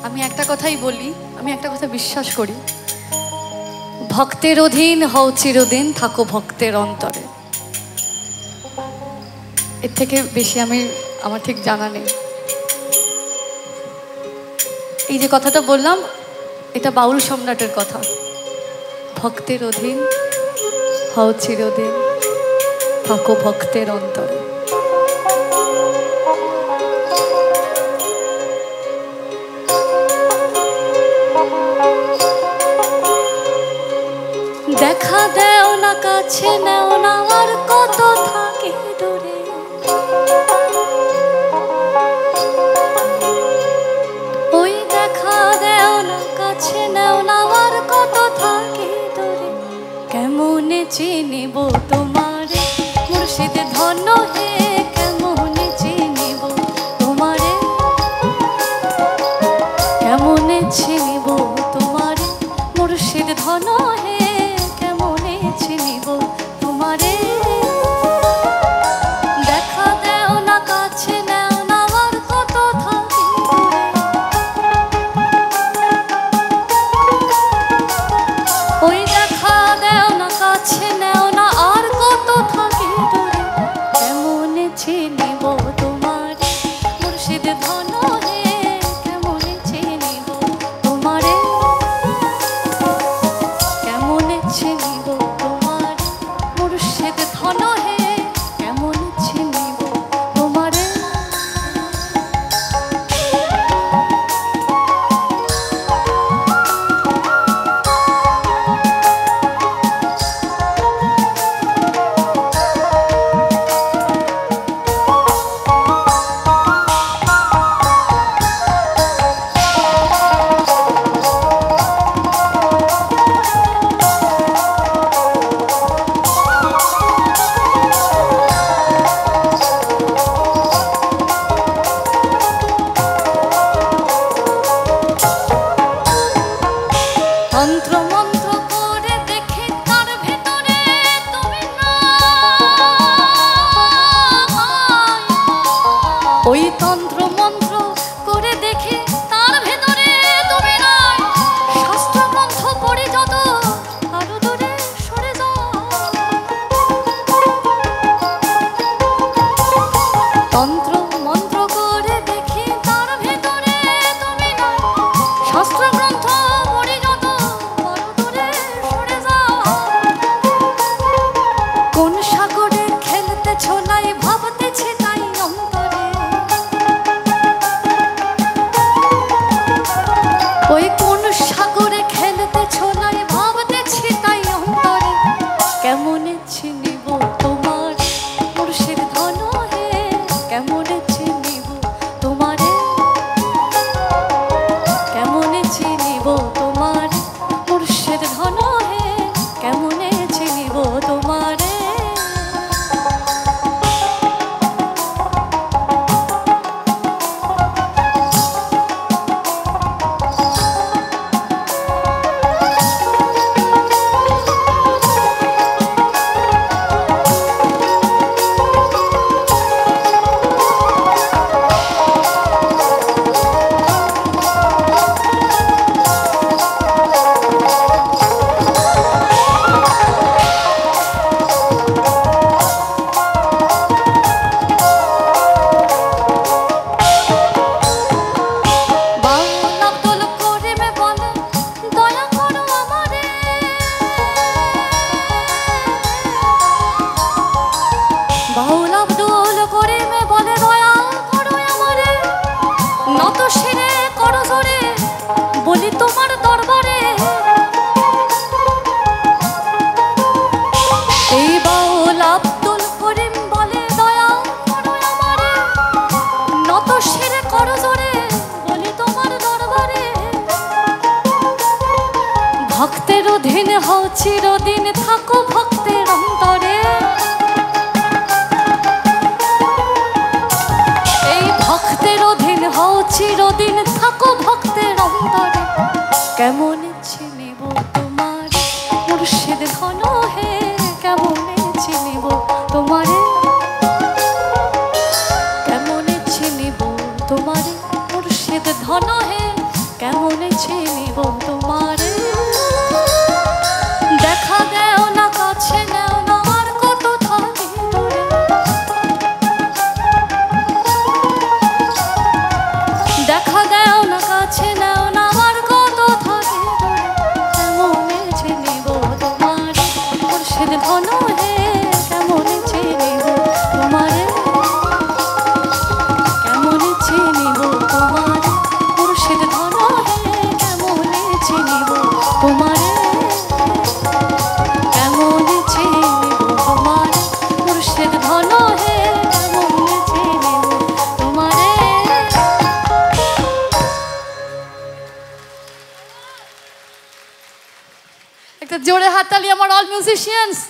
আমি একটা কথাই বলি, আমি একটা কথা বিশ্বাস করি, ভক্তের অধীন হও চিরদিন, থাকো ভক্তের অন্তরে। এর থেকে বেশি আমার ঠিক জানা নেই। এই যে কথাটা বললাম, এটা বাউল সম্রাটের কথা। ভক্তের অধীন হও চিরদিন, থাকো ভক্তের অন্তরে। দেখা দেও না, কাছে নেও না, আর কত থাকে দূরে। ওই দেখা দেও না, কাছে নেও না, আর কত থাকে দূরে। কেমনে চিনিব তোমারে মুর্শিদ ধন্য হে, কেমনে চিনিব তোমারে, কেমনে চিনিব তোমারে মুর্শিদ ধন্য হে, কেমনে চিনিব তোমারে। দেখা দেও না, কাছে নেও না, আর কত থাকে দূরে। ওই দেখা দেও না, কাছে নেও না, আর কত থাকে দূরে। কেমনে চিনিব তোমারে মুর্শিদ ধন্য হে, কেমনে চিনিব তোমারে, কেমনে চিনিব তোমারে মুর্শিদ ধন্য হে, কেমনে চিনিব তোমারে। তন্ত্র মন্ত্র করে দেখে তার ভেতরে তুমি নাই। ওই তন্ত্র মন্ত্র করে দেখে তার ভেতরে তুমি নাই। শাস্ত্র গ্রন্থ পড়ে যত আরো দূরে সরে যাও। তন্ত্র মন্ত্র করে দেখে তার ভেতরে তুমি নাই। শাস্ত্র গ্রন্থ পড়ে যত আরো দূরে সরে যাও। কোন সাগরে খেলতেছ নাই, ভাবতেছে তাই অন্তরে। ওই কোন সাগরে খেলতেছ নাই, ভাবতেছে তাই অন্তরে। কেমনে চিনিব তোমার মুর্শিদ ধন্য হে, কেমনে চিনিব তোমারে, কেমনে চিনিব তোমার মুর্শিদ ধন্য হে, কেমনে চিনিব তোমারে। বাউল আব্দুল করিমে বলে দয়া করো আমারে, নত শিরে করো জোরে বলি তোমার দরবারে। এই বাউল আব্দুল করিম বলে দয়া করো আমারে, নত শিরে করো জোরে বলি তোমার দরবারে। ভক্তের অধীন হও চিরদিন, থাকো ভক্তের অন্তরে। ভক্তের অধীন হও চিরদিন, থাকো ভক্তের অন্তরে। কেমনে চিনিব তোমার মুর্শিদ ধন্য হে, কেমনে চিনিব তোমারে, কেমনে চিনিব তোমারে মুর্শিদ ধন্য হে, কেমনে চিনিব তোমারে দেখা দেও না কাছে নেও না আর কত থাকি দূরে দেখা দেও না কাছে নেও না আর কত থাকি দূরে কেমনে চিনিব তোমারে মুর্শিদ ধন হে কেমনে চিনিব তোমারে কেমনে চিনিব তোমারে মুর্শিদ ধন হে কেমনে চিনিব তোমারে কেমনে চিনিব তোমারে মুর্শিদ ধন হে কেমনে চিনিব তোমারে। একটা জোরে হাততালি আমার অল মিউজিশিয়ানস।